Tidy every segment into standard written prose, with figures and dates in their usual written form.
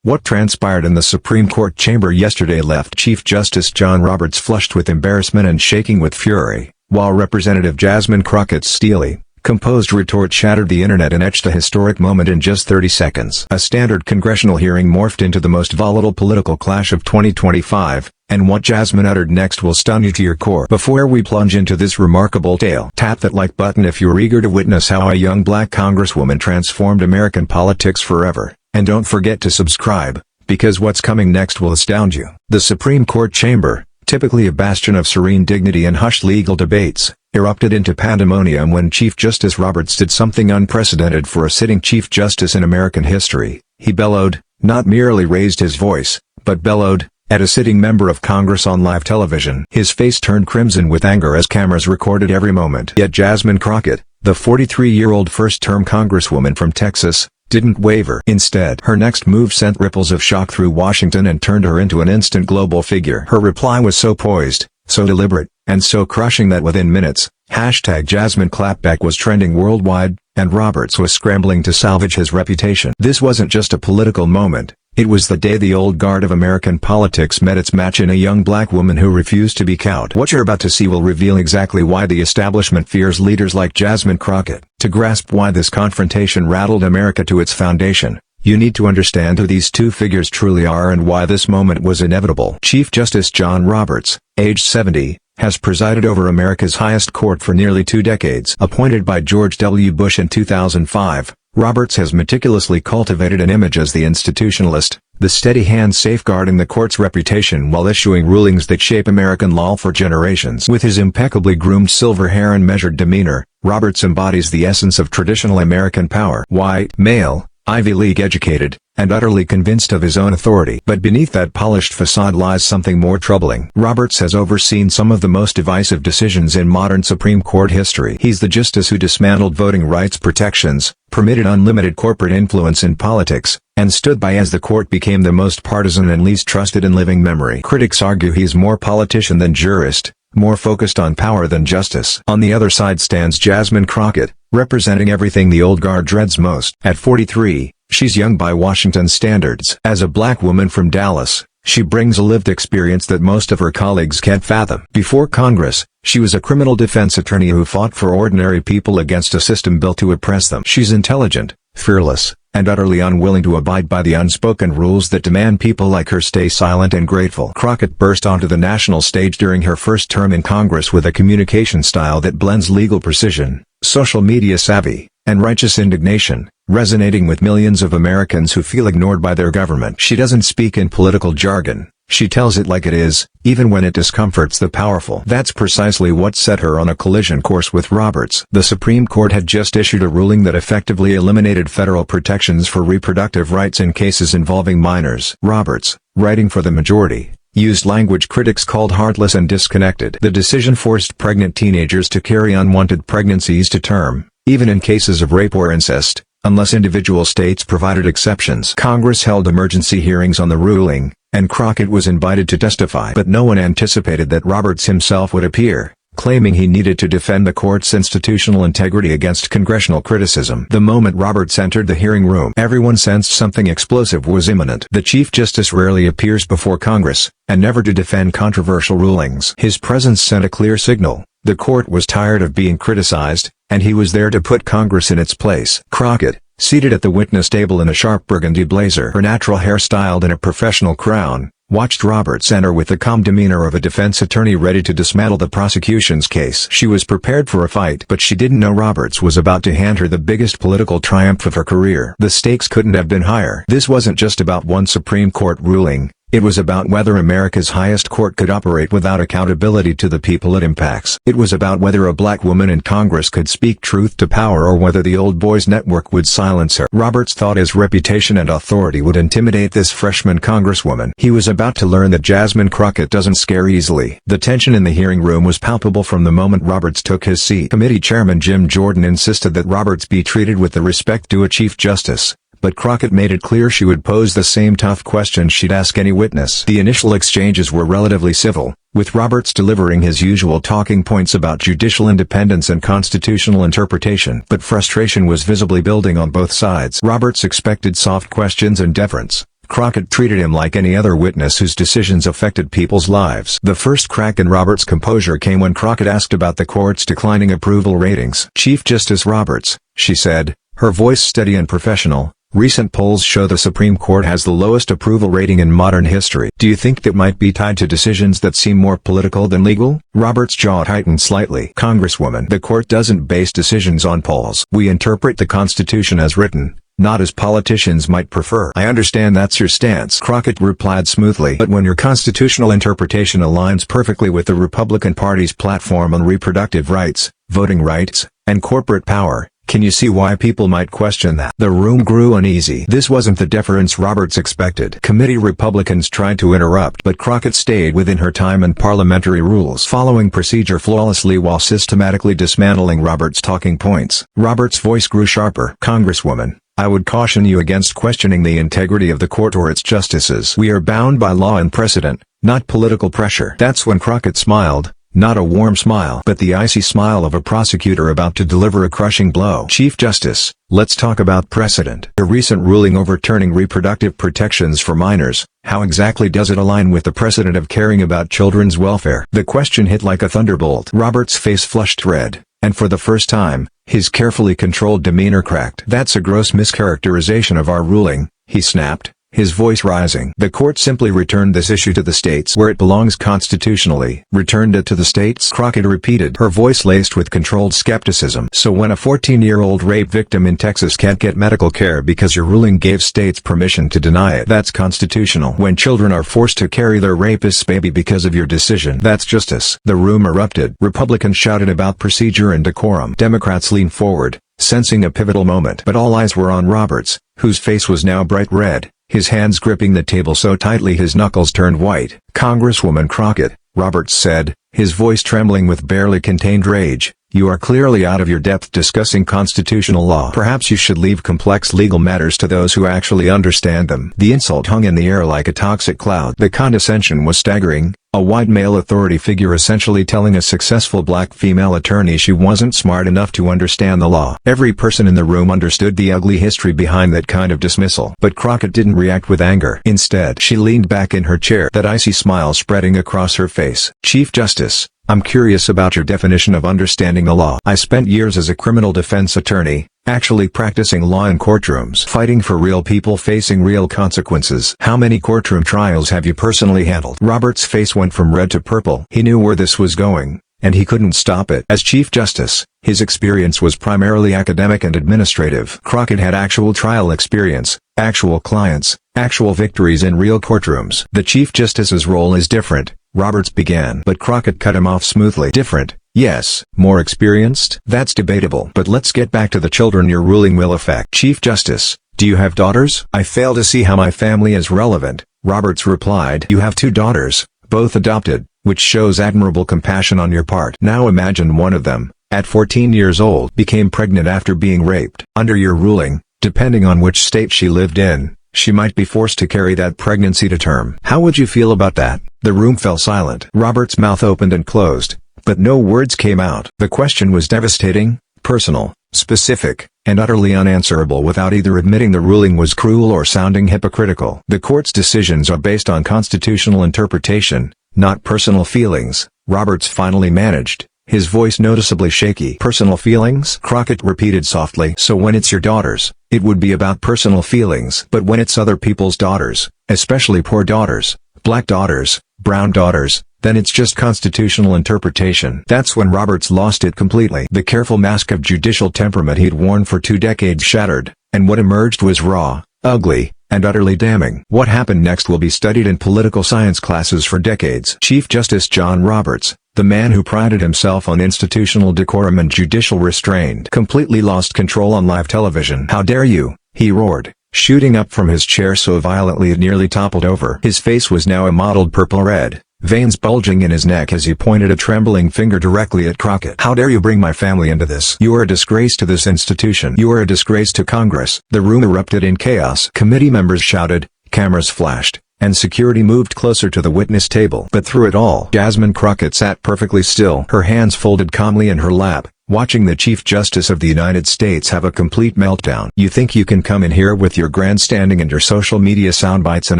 What transpired in the Supreme Court chamber yesterday left Chief Justice John Roberts flushed with embarrassment and shaking with fury, while Representative Jasmine Crockett's steely, composed retort shattered the internet and etched the historic moment in just 30 seconds. A standard congressional hearing morphed into the most volatile political clash of 2025, and what Jasmine uttered next will stun you to your core. Before we plunge into this remarkable tale, tap that like button if you're eager to witness how a young black congresswoman transformed American politics forever. And don't forget to subscribe, because what's coming next will astound you. The Supreme Court chamber, typically a bastion of serene dignity and hushed legal debates, erupted into pandemonium when Chief Justice Roberts did something unprecedented for a sitting Chief Justice in American history. He bellowed, not merely raised his voice, but bellowed, at a sitting member of Congress on live television. His face turned crimson with anger as cameras recorded every moment. Yet Jasmine Crockett, the 43-year-old first-term Congresswoman from Texas, didn't waver. Instead, her next move sent ripples of shock through Washington and turned her into an instant global figure. Her reply was so poised, so deliberate, and so crushing that within minutes, #Jasmine Clapback was trending worldwide, and Roberts was scrambling to salvage his reputation. This wasn't just a political moment, it was the day the old guard of American politics met its match in a young black woman who refused to be cowed. What you're about to see will reveal exactly why the establishment fears leaders like Jasmine Crockett. To grasp why this confrontation rattled America to its foundation, you need to understand who these two figures truly are and why this moment was inevitable. Chief Justice John Roberts, age 70, has presided over America's highest court for nearly 2 decades. Appointed by George W. Bush in 2005, Roberts has meticulously cultivated an image as the institutionalist, the steady hand safeguarding the court's reputation while issuing rulings that shape American law for generations. With his impeccably groomed silver hair and measured demeanor, Roberts embodies the essence of traditional American power. White, male, Ivy League educated, and utterly convinced of his own authority. But beneath that polished facade lies something more troubling. Roberts has overseen some of the most divisive decisions in modern Supreme Court history. He's the justice who dismantled voting rights protections, permitted unlimited corporate influence in politics, and stood by as the court became the most partisan and least trusted in living memory. Critics argue he's more politician than jurist, more focused on power than justice. On the other side stands Jasmine Crockett, representing everything the old guard dreads most. At 43, she's young by Washington standards. As a black woman from Dallas, she brings a lived experience that most of her colleagues can't fathom. Before Congress, she was a criminal defense attorney who fought for ordinary people against a system built to oppress them. She's intelligent, fearless, and utterly unwilling to abide by the unspoken rules that demand people like her stay silent and grateful. Crockett burst onto the national stage during her first term in Congress with a communication style that blends legal precision, social media savvy, and righteous indignation, resonating with millions of Americans who feel ignored by their government. She doesn't speak in political jargon. She tells it like it is, even when it discomforts the powerful. That's precisely what set her on a collision course with Roberts. The Supreme Court had just issued a ruling that effectively eliminated federal protections for reproductive rights in cases involving minors. Roberts, writing for the majority, used language critics called heartless and disconnected. The decision forced pregnant teenagers to carry unwanted pregnancies to term, even in cases of rape or incest, unless individual states provided exceptions. Congress held emergency hearings on the ruling, and Crockett was invited to testify. But no one anticipated that Roberts himself would appear, claiming he needed to defend the court's institutional integrity against congressional criticism. The moment Roberts entered the hearing room, everyone sensed something explosive was imminent. The Chief Justice rarely appears before Congress, and never to defend controversial rulings. His presence sent a clear signal. The court was tired of being criticized, and he was there to put Congress in its place. Crockett, seated at the witness table in a sharp burgundy blazer, her natural hair styled in a professional crown, watched Roberts enter with the calm demeanor of a defense attorney ready to dismantle the prosecution's case. She was prepared for a fight, but she didn't know Roberts was about to hand her the biggest political triumph of her career. The stakes couldn't have been higher. This wasn't just about one Supreme Court ruling. It was about whether America's highest court could operate without accountability to the people it impacts. It was about whether a black woman in Congress could speak truth to power or whether the old boys network would silence her. Roberts thought his reputation and authority would intimidate this freshman congresswoman. He was about to learn that Jasmine Crockett doesn't scare easily. The tension in the hearing room was palpable from the moment Roberts took his seat. Committee Chairman Jim Jordan insisted that Roberts be treated with the respect due a Chief Justice, but Crockett made it clear she would pose the same tough questions she'd ask any witness. The initial exchanges were relatively civil, with Roberts delivering his usual talking points about judicial independence and constitutional interpretation. But frustration was visibly building on both sides. Roberts expected soft questions and deference. Crockett treated him like any other witness whose decisions affected people's lives. The first crack in Roberts' composure came when Crockett asked about the court's declining approval ratings. "Chief Justice Roberts," she said, her voice steady and professional, "recent polls show the Supreme Court has the lowest approval rating in modern history. Do you think that might be tied to decisions that seem more political than legal?" Roberts' jaw tightened slightly. "Congresswoman, the court doesn't base decisions on polls. We interpret the Constitution as written, not as politicians might prefer." "I understand that's your stance," Crockett replied smoothly. "But when your constitutional interpretation aligns perfectly with the Republican Party's platform on reproductive rights, voting rights, and corporate power, can you see why people might question that?" The room grew uneasy. This wasn't the deference Roberts expected. Committee Republicans tried to interrupt, but Crockett stayed within her time and parliamentary rules, following procedure flawlessly while systematically dismantling Roberts' talking points. Roberts' voice grew sharper. "Congresswoman, I would caution you against questioning the integrity of the court or its justices. We are bound by law and precedent, not political pressure." That's when Crockett smiled. Not a warm smile, but the icy smile of a prosecutor about to deliver a crushing blow. "Chief Justice, let's talk about precedent. A recent ruling overturning reproductive protections for minors, how exactly does it align with the precedent of caring about children's welfare?" The question hit like a thunderbolt. Roberts' face flushed red, and for the first time, his carefully controlled demeanor cracked. "That's a gross mischaracterization of our ruling," he snapped, his voice rising. "The court simply returned this issue to the states where it belongs constitutionally." "Returned it to the states?" Crockett repeated, her voice laced with controlled skepticism. "So when a 14-year-old rape victim in Texas can't get medical care because your ruling gave states permission to deny it, that's constitutional. When children are forced to carry their rapist's baby because of your decision, that's justice." The room erupted. Republicans shouted about procedure and decorum. Democrats leaned forward, sensing a pivotal moment. But all eyes were on Roberts, whose face was now bright red, his hands gripping the table so tightly his knuckles turned white. "Congresswoman Crockett," Roberts said, his voice trembling with barely contained rage, "you are clearly out of your depth discussing constitutional law. Perhaps you should leave complex legal matters to those who actually understand them." The insult hung in the air like a toxic cloud. The condescension was staggering, a white male authority figure essentially telling a successful black female attorney she wasn't smart enough to understand the law. Every person in the room understood the ugly history behind that kind of dismissal. But Crockett didn't react with anger. Instead, she leaned back in her chair, that icy smile spreading across her face. "Chief Justice, I'm curious about your definition of understanding the law. I spent years as a criminal defense attorney, actually practicing law in courtrooms, fighting for real people facing real consequences. How many courtroom trials have you personally handled?" Roberts' face went from red to purple. He knew where this was going, and he couldn't stop it. As Chief Justice, his experience was primarily academic and administrative. Crockett had actual trial experience, actual clients, actual victories in real courtrooms. "The Chief Justice's role is different," Roberts began. But Crockett cut him off smoothly. "Different, yes. More experienced? That's debatable. But let's get back to the children your ruling will affect." "Chief Justice, do you have daughters?" "I fail to see how my family is relevant," Roberts replied. "You have 2 daughters, both adopted, which shows admirable compassion on your part. Now imagine one of them, at 14 years old, became pregnant after being raped. Under your ruling, depending on which state she lived in, she might be forced to carry that pregnancy to term. How would you feel about that?" The room fell silent. Roberts' mouth opened and closed, but no words came out. The question was devastating, personal, specific, and utterly unanswerable without either admitting the ruling was cruel or sounding hypocritical. "The court's decisions are based on constitutional interpretation, not personal feelings," Roberts finally managed, his voice noticeably shaky. "Personal feelings?" Crockett repeated softly. "So when it's your daughters, it would be about personal feelings. But when it's other people's daughters, especially poor daughters, black daughters, brown daughters, then it's just constitutional interpretation." That's when Roberts lost it completely. The careful mask of judicial temperament he'd worn for 2 decades shattered, and what emerged was raw, ugly, and utterly damning. What happened next will be studied in political science classes for decades. Chief Justice John Roberts, the man who prided himself on institutional decorum and judicial restraint, completely lost control on live television. "How dare you!" he roared, shooting up from his chair so violently it nearly toppled over. His face was now a mottled purple-red, veins bulging in his neck as he pointed a trembling finger directly at Crockett. "How dare you bring my family into this? You are a disgrace to this institution. You are a disgrace to Congress." The room erupted in chaos. Committee members shouted, cameras flashed, and security moved closer to the witness table. But through it all, Jasmine Crockett sat perfectly still, her hands folded calmly in her lap, watching the Chief Justice of the United States have a complete meltdown. You think you can come in here with your grandstanding and your social media soundbites and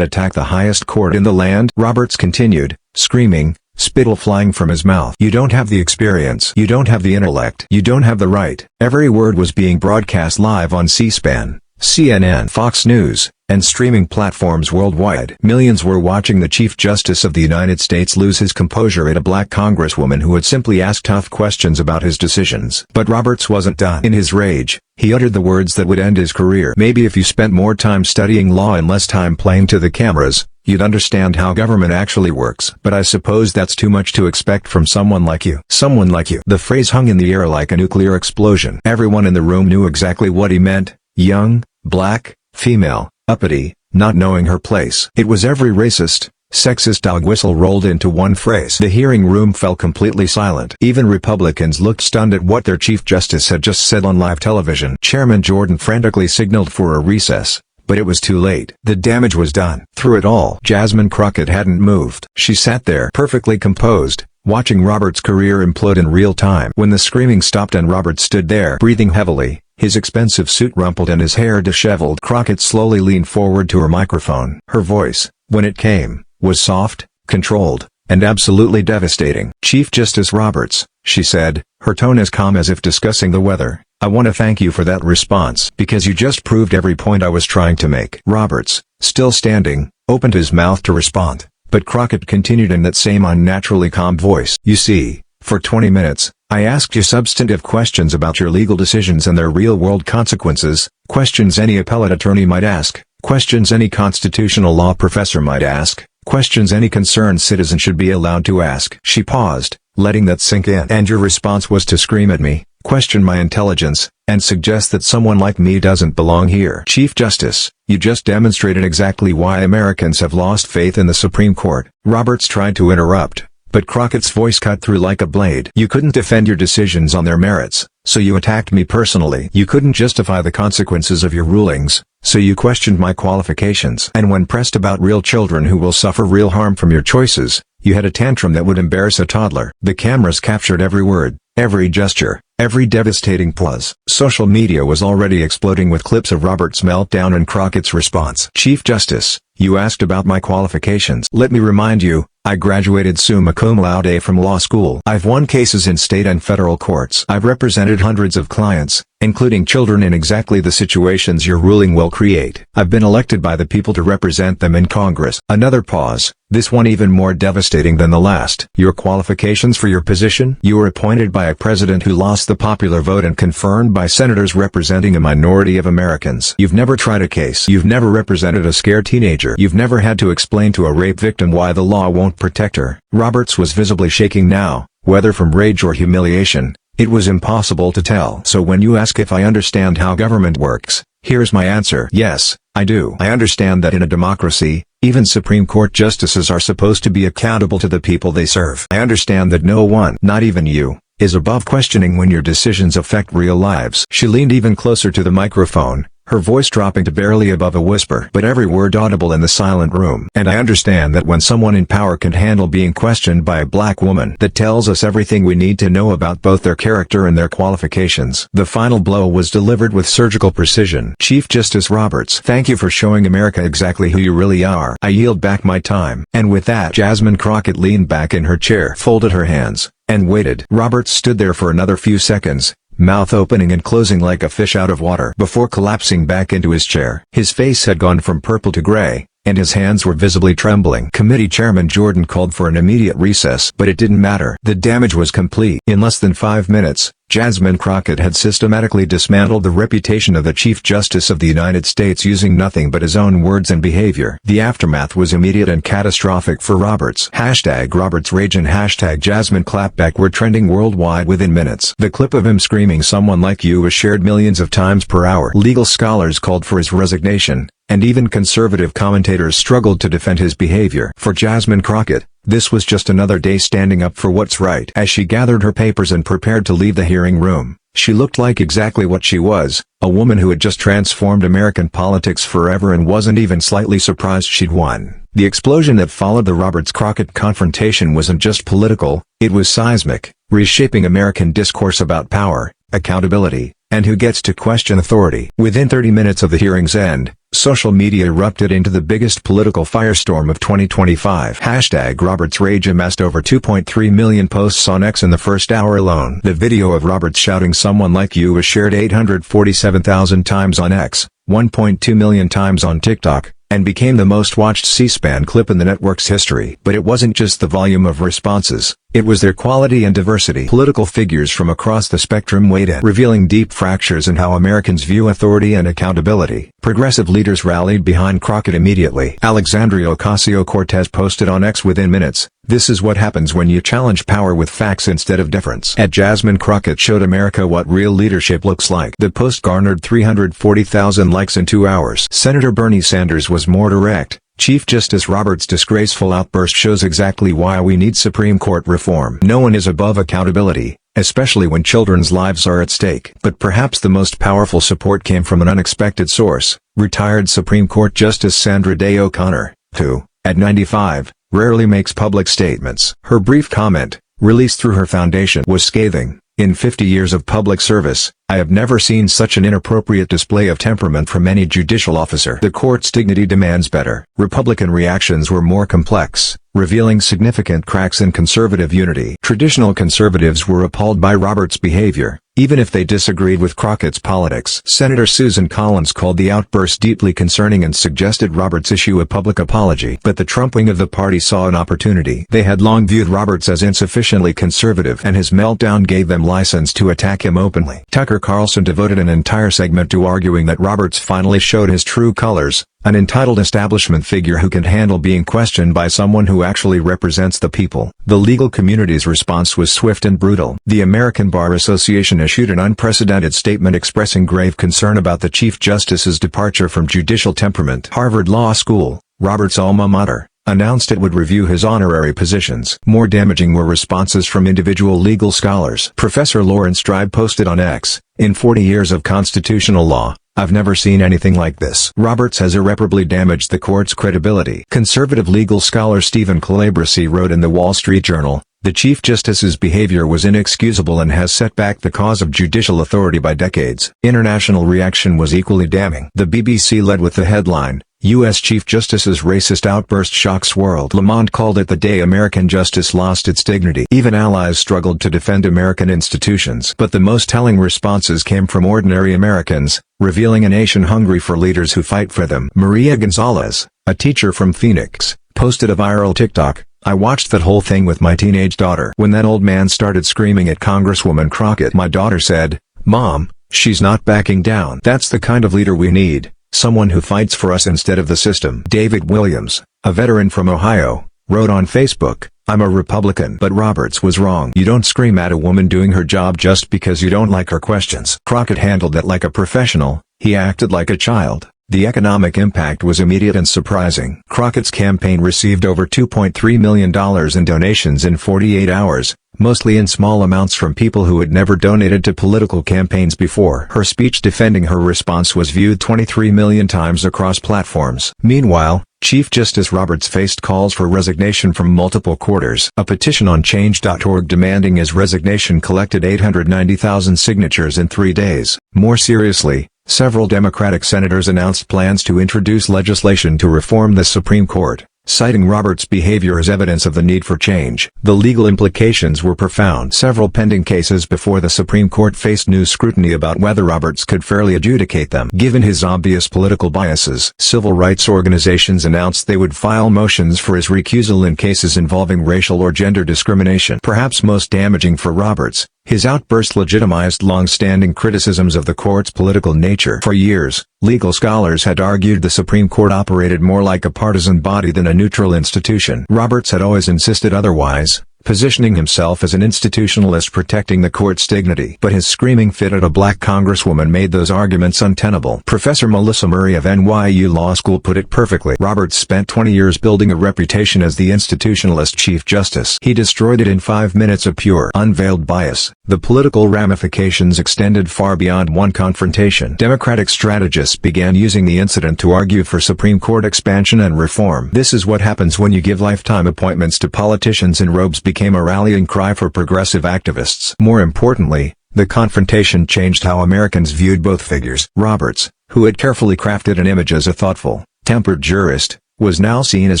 attack the highest court in the land? Roberts continued, screaming, spittle flying from his mouth. You don't have the experience. You don't have the intellect. You don't have the right. Every word was being broadcast live on C-SPAN, CNN, Fox News, and streaming platforms worldwide. Millions were watching the Chief Justice of the United States lose his composure at a black congresswoman who had simply asked tough questions about his decisions. But Roberts wasn't done. In his rage, he uttered the words that would end his career. Maybe if you spent more time studying law and less time playing to the cameras, you'd understand how government actually works. But I suppose that's too much to expect from someone like you. Someone like you. The phrase hung in the air like a nuclear explosion. Everyone in the room knew exactly what he meant. Young, black, female, uppity, not knowing her place. It was every racist, sexist dog whistle rolled into one phrase. The hearing room fell completely silent. Even Republicans looked stunned at what their Chief Justice had just said on live television. Chairman Jordan frantically signaled for a recess, but it was too late. The damage was done. Through it all, Jasmine Crockett hadn't moved. She sat there, perfectly composed, watching Roberts' career implode in real time. When the screaming stopped and Roberts stood there, breathing heavily, his expensive suit rumpled and his hair disheveled, Crockett slowly leaned forward to her microphone. Her voice, when it came, was soft, controlled, and absolutely devastating. Chief Justice Roberts, she said, her tone as calm as if discussing the weather, I want to thank you for that response, because you just proved every point I was trying to make. Roberts, still standing, opened his mouth to respond, but Crockett continued in that same unnaturally calm voice. You see, for 20 minutes, I asked you substantive questions about your legal decisions and their real-world consequences, questions any appellate attorney might ask, questions any constitutional law professor might ask, questions any concerned citizen should be allowed to ask. She paused, letting that sink in. And your response was to scream at me, question my intelligence, and suggest that someone like me doesn't belong here. Chief Justice, you just demonstrated exactly why Americans have lost faith in the Supreme Court. Roberts tried to interrupt, but Crockett's voice cut through like a blade. You couldn't defend your decisions on their merits, so you attacked me personally. You couldn't justify the consequences of your rulings, so you questioned my qualifications. And when pressed about real children who will suffer real harm from your choices, you had a tantrum that would embarrass a toddler. The cameras captured every word, every gesture, every devastating pause. Social media was already exploding with clips of Roberts' meltdown and Crockett's response. Chief Justice, you asked about my qualifications. Let me remind you, I graduated summa cum laude from law school. I've won cases in state and federal courts. I've represented hundreds of clients, including children in exactly the situations your ruling will create. I've been elected by the people to represent them in Congress. Another pause, this one even more devastating than the last. Your qualifications for your position? You were appointed by a president who lost the popular vote and confirmed by senators representing a minority of Americans. You've never tried a case. You've never represented a scared teenager. You've never had to explain to a rape victim why the law won't protect her. Roberts was visibly shaking now, whether from rage or humiliation. It was impossible to tell. So when you ask if I understand how government works, here's my answer. Yes, I do. I understand that in a democracy, even Supreme Court justices are supposed to be accountable to the people they serve. I understand that no one, not even you, is above questioning when your decisions affect real lives. She leaned even closer to the microphone, her voice dropping to barely above a whisper, but every word audible in the silent room. And I understand that when someone in power can handle being questioned by a black woman, that tells us everything we need to know about both their character and their qualifications. The final blow was delivered with surgical precision. Chief Justice Roberts, thank you for showing America exactly who you really are. I yield back my time. And with that, Jasmine Crockett leaned back in her chair, folded her hands, and waited. Roberts stood there for another few seconds, mouth opening and closing like a fish out of water, before collapsing back into his chair. His face had gone from purple to gray, and his hands were visibly trembling. Committee Chairman Jordan called for an immediate recess, but it didn't matter. The damage was complete. In less than 5 minutes, Jasmine Crockett had systematically dismantled the reputation of the Chief Justice of the United States using nothing but his own words and behavior. The aftermath was immediate and catastrophic for Roberts. #RobertsRage and #Jasmine Clapback were trending worldwide within minutes. The clip of him screaming "someone like you" was shared millions of times per hour. Legal scholars called for his resignation, and even conservative commentators struggled to defend his behavior. For Jasmine Crockett, this was just another day standing up for what's right. As she gathered her papers and prepared to leave the hearing room, She looked like exactly what she was, a woman who had just transformed American politics forever and wasn't even slightly surprised she'd won. The explosion that followed the Roberts-Crockett confrontation wasn't just political, it was seismic, reshaping American discourse about power, accountability, and who gets to question authority. Within 30 minutes of the hearing's end, social media erupted into the biggest political firestorm of 2025. #RobertsRage amassed over 2.3 million posts on X in the first hour alone. The video of Roberts shouting "someone like you" was shared 847,000 times on X, 1.2 million times on TikTok, and became the most watched C-SPAN clip in the network's history. But it wasn't just the volume of responses, it was their quality and diversity. Political figures from across the spectrum weighed in, revealing deep fractures in how Americans view authority and accountability. Progressive leaders rallied behind Crockett immediately. Alexandria Ocasio-Cortez posted on X within minutes, "This is what happens when you challenge power with facts instead of deference." Jasmine Crockett showed America what real leadership looks like. The post garnered 340,000 likes in 2 hours. Senator Bernie Sanders was more direct. Chief Justice Roberts' disgraceful outburst shows exactly why we need Supreme Court reform. No one is above accountability, especially when children's lives are at stake. But perhaps the most powerful support came from an unexpected source, retired Supreme Court Justice Sandra Day O'Connor, who, at 95, rarely makes public statements. Her brief comment, released through her foundation, was scathing. "In 50 years of public service, I have never seen such an inappropriate display of temperament from any judicial officer. The court's dignity demands better." Republican reactions were more complex, revealing significant cracks in conservative unity. Traditional conservatives were appalled by Roberts' behavior, even if they disagreed with Crockett's politics. Senator Susan Collins called the outburst deeply concerning and suggested Roberts issue a public apology. But the Trump wing of the party saw an opportunity. They had long viewed Roberts as insufficiently conservative, and his meltdown gave them license to attack him openly. Tucker Carlson devoted an entire segment to arguing that Roberts finally showed his true colors, an entitled establishment figure who can handle being questioned by someone who actually represents the people. The legal community's response was swift and brutal. The American Bar Association issued an unprecedented statement expressing grave concern about the Chief Justice's departure from judicial temperament. Harvard Law School, Roberts' alma mater, announced it would review his honorary positions. More damaging were responses from individual legal scholars. Professor Lawrence Tribe posted on X, "In 40 years of constitutional law, I've never seen anything like this. Roberts has irreparably damaged the court's credibility." Conservative legal scholar Stephen Calabresi wrote in the Wall Street Journal, "The Chief Justice's behavior was inexcusable and has set back the cause of judicial authority by decades." International reaction was equally damning. The BBC led with the headline, "U.S. Chief Justice's racist outburst shocks world." Le Monde called it the day American justice lost its dignity. Even allies struggled to defend American institutions. But the most telling responses came from ordinary Americans, revealing a nation hungry for leaders who fight for them. Maria Gonzalez, a teacher from Phoenix, posted a viral TikTok, "I watched that whole thing with my teenage daughter. When that old man started screaming at Congresswoman Crockett, my daughter said, 'Mom, she's not backing down.' That's the kind of leader we need. Someone who fights for us instead of the system." David Williams, a veteran from Ohio, wrote on Facebook, "I'm a Republican, but Roberts was wrong. You don't scream at a woman doing her job just because you don't like her questions." Crockett handled it like a professional, he acted like a child. The economic impact was immediate and surprising. Crockett's campaign received over $2.3 million in donations in 48 hours, mostly in small amounts from people who had never donated to political campaigns before. Her speech defending her response was viewed 23 million times across platforms. Meanwhile, Chief Justice Roberts faced calls for resignation from multiple quarters. A petition on Change.org demanding his resignation collected 890,000 signatures in 3 days. More seriously, several Democratic senators announced plans to introduce legislation to reform the Supreme Court, citing Roberts' behavior as evidence of the need for change. The legal implications were profound. Several pending cases before the Supreme Court faced new scrutiny about whether Roberts could fairly adjudicate them. Given his obvious political biases, civil rights organizations announced they would file motions for his recusal in cases involving racial or gender discrimination. Perhaps most damaging for Roberts, his outburst legitimized long-standing criticisms of the court's political nature. For years, legal scholars had argued the Supreme Court operated more like a partisan body than a neutral institution. Roberts had always insisted otherwise, positioning himself as an institutionalist protecting the court's dignity. But his screaming fit at a black congresswoman made those arguments untenable. Professor Melissa Murray of NYU Law School put it perfectly. Roberts spent 20 years building a reputation as the institutionalist Chief Justice. He destroyed it in 5 minutes of pure, unveiled bias. The political ramifications extended far beyond one confrontation. Democratic strategists began using the incident to argue for Supreme Court expansion and reform. This is what happens when you give lifetime appointments to politicians in robes became a rallying cry for progressive activists. More importantly, the confrontation changed how Americans viewed both figures. Roberts, who had carefully crafted an image as a thoughtful, tempered jurist, was now seen as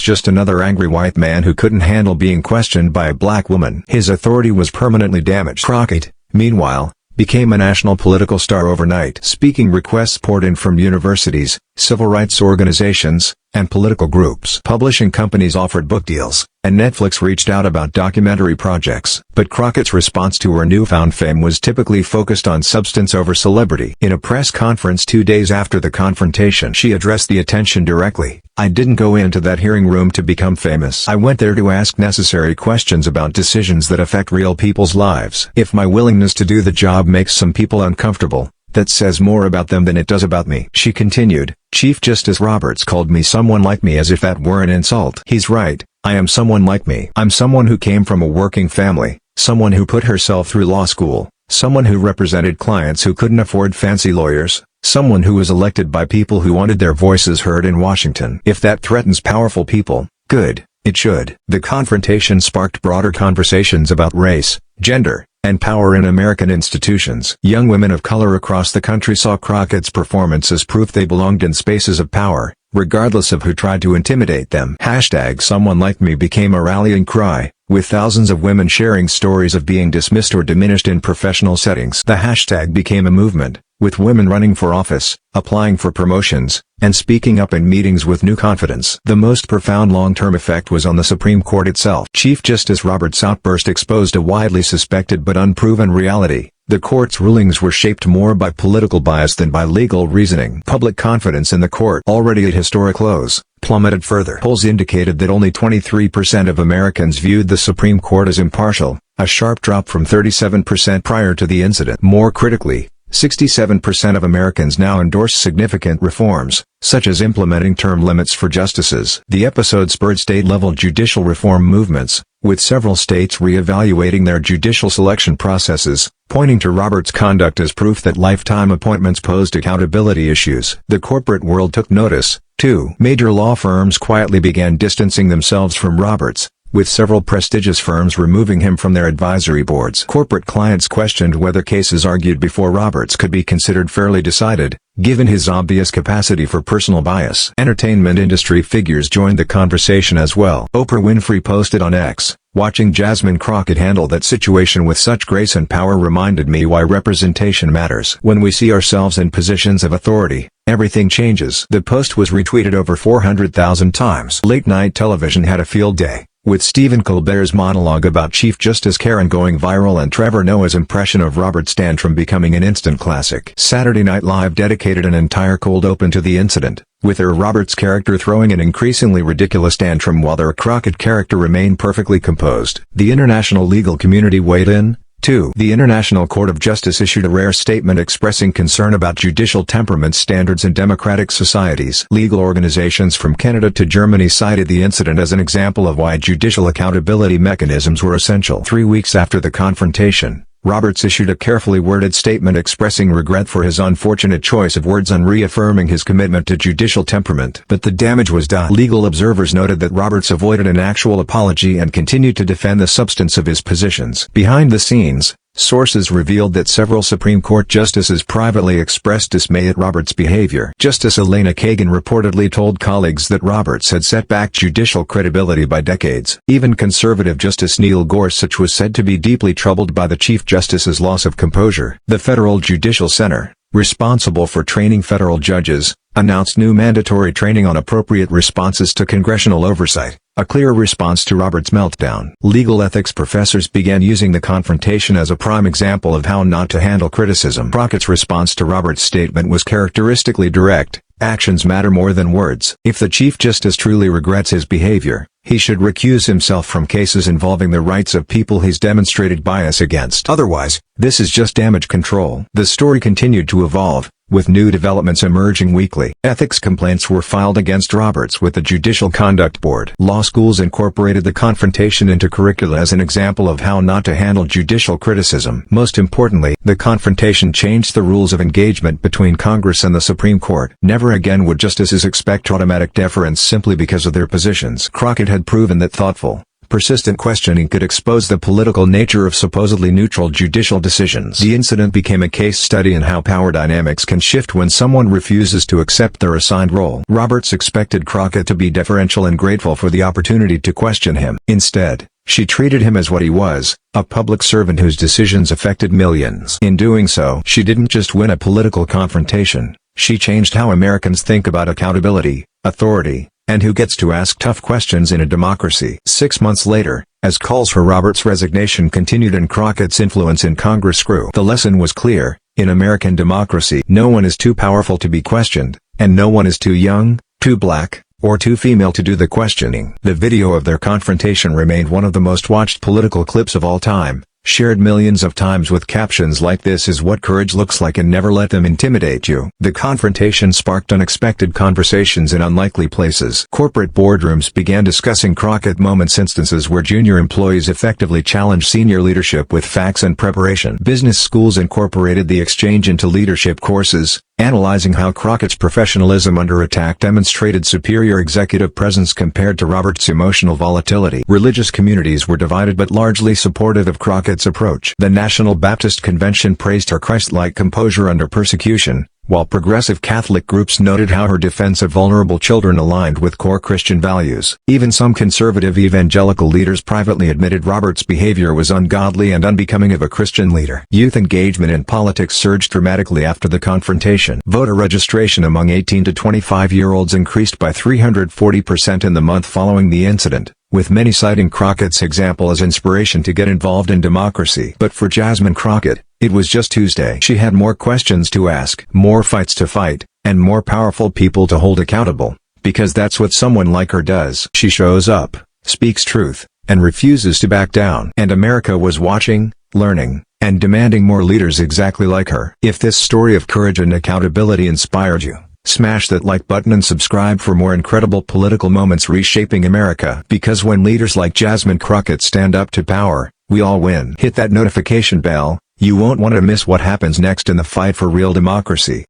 just another angry white man who couldn't handle being questioned by a black woman. His authority was permanently damaged. Crockett, meanwhile, became a national political star overnight. Speaking requests poured in from universities, civil rights organizations, and political groups. Publishing companies offered book deals, and Netflix reached out about documentary projects. But Crockett's response to her newfound fame was typically focused on substance over celebrity. In a press conference 2 days after the confrontation, she addressed the attention directly. "I didn't go into that hearing room to become famous. I went there to ask necessary questions about decisions that affect real people's lives. If my willingness to do the job makes some people uncomfortable, that says more about them than it does about me." She continued, "Chief Justice Roberts called me someone like me as if that were an insult. He's right, I am someone like me. I'm someone who came from a working family, someone who put herself through law school, someone who represented clients who couldn't afford fancy lawyers, someone who was elected by people who wanted their voices heard in Washington. If that threatens powerful people, good, it should." The confrontation sparked broader conversations about race, gender, and power in American institutions. Young women of color across the country saw Crockett's performance as proof they belonged in spaces of power, regardless of who tried to intimidate them. #SomeoneLikeMe became a rallying cry, with thousands of women sharing stories of being dismissed or diminished in professional settings. The hashtag became a movement, with women running for office, applying for promotions, and speaking up in meetings with new confidence. The most profound long-term effect was on the Supreme Court itself. Chief Justice Roberts' outburst exposed a widely suspected but unproven reality. The court's rulings were shaped more by political bias than by legal reasoning. Public confidence in the court, already at historic lows, plummeted further. Polls indicated that only 23% of Americans viewed the Supreme Court as impartial, a sharp drop from 37% prior to the incident. More critically, 67% of Americans now endorse significant reforms, such as implementing term limits for justices. The episode spurred state-level judicial reform movements, with several states re-evaluating their judicial selection processes, pointing to Roberts' conduct as proof that lifetime appointments posed accountability issues. The corporate world took notice, too. Major law firms quietly began distancing themselves from Roberts, with several prestigious firms removing him from their advisory boards. Corporate clients questioned whether cases argued before Roberts could be considered fairly decided, given his obvious capacity for personal bias. Entertainment industry figures joined the conversation as well. Oprah Winfrey posted on X, "Watching Jasmine Crockett handle that situation with such grace and power reminded me why representation matters. When we see ourselves in positions of authority, everything changes." The post was retweeted over 400,000 times. Late-night television had a field day, with Stephen Colbert's monologue about Chief Justice Karen going viral and Trevor Noah's impression of Roberts' tantrum becoming an instant classic. Saturday Night Live dedicated an entire cold open to the incident, with their Roberts character throwing an increasingly ridiculous tantrum while their Crockett character remained perfectly composed. The international legal community weighed in, too. The International Court of Justice issued a rare statement expressing concern about judicial temperament standards in democratic societies. Legal organizations from Canada to Germany cited the incident as an example of why judicial accountability mechanisms were essential. 3 weeks after the confrontation, Roberts issued a carefully worded statement expressing regret for his unfortunate choice of words and reaffirming his commitment to judicial temperament. But the damage was done. Legal observers noted that Roberts avoided an actual apology and continued to defend the substance of his positions. Behind the scenes, sources revealed that several Supreme Court justices privately expressed dismay at Roberts' behavior. Justice Elena Kagan reportedly told colleagues that Roberts had set back judicial credibility by decades. Even conservative Justice Neil Gorsuch was said to be deeply troubled by the Chief Justice's loss of composure. The Federal Judicial Center, responsible for training federal judges, announced new mandatory training on appropriate responses to congressional oversight, a clear response to Roberts' meltdown. Legal ethics professors began using the confrontation as a prime example of how not to handle criticism. Crockett's response to Roberts' statement was characteristically direct, Actions matter more than words. If the Chief Justice truly regrets his behavior, he should recuse himself from cases involving the rights of people he's demonstrated bias against. Otherwise, this is just damage control. The story continued to evolve, with new developments emerging weekly. Ethics complaints were filed against Roberts with the Judicial Conduct Board. Law schools incorporated the confrontation into curricula as an example of how not to handle judicial criticism. Most importantly, the confrontation changed the rules of engagement between Congress and the Supreme Court. Never again would justices expect automatic deference simply because of their positions. Crockett had proven that thoughtful, persistent questioning could expose the political nature of supposedly neutral judicial decisions. The incident became a case study in how power dynamics can shift when someone refuses to accept their assigned role. Roberts expected Crockett to be deferential and grateful for the opportunity to question him. Instead, she treated him as what he was, a public servant whose decisions affected millions. In doing so, she didn't just win a political confrontation, she changed how Americans think about accountability, authority, and who gets to ask tough questions in a democracy. 6 months later, as calls for Roberts' resignation continued and Crockett's influence in Congress grew, the lesson was clear: in American democracy, no one is too powerful to be questioned, and no one is too young, too black, or too female to do the questioning. The video of their confrontation remained one of the most watched political clips of all time, shared millions of times with captions like "This is what courage looks like and never let them intimidate you." The confrontation sparked unexpected conversations in unlikely places. Corporate boardrooms began discussing Crockett moments, instances where junior employees effectively challenged senior leadership with facts and preparation. Business schools incorporated the exchange into leadership courses, analyzing how Crockett's professionalism under attack demonstrated superior executive presence compared to Roberts' emotional volatility. Religious communities were divided but largely supportive of Crockett's approach. The National Baptist Convention praised her Christ-like composure under persecution, while progressive Catholic groups noted how her defense of vulnerable children aligned with core Christian values. Even some conservative evangelical leaders privately admitted Roberts' behavior was ungodly and unbecoming of a Christian leader. Youth engagement in politics surged dramatically after the confrontation. Voter registration among 18 to 25-year-olds increased by 340% in the month following the incident, with many citing Crockett's example as inspiration to get involved in democracy. But for Jasmine Crockett, it was just Tuesday. She had more questions to ask, more fights to fight, and more powerful people to hold accountable, because that's what someone like her does. She shows up, speaks truth, and refuses to back down. And America was watching, learning, and demanding more leaders exactly like her. If this story of courage and accountability inspired you, smash that like button and subscribe for more incredible political moments reshaping America. Because when leaders like Jasmine Crockett stand up to power, we all win. Hit that notification bell. You won't want to miss what happens next in the fight for real democracy.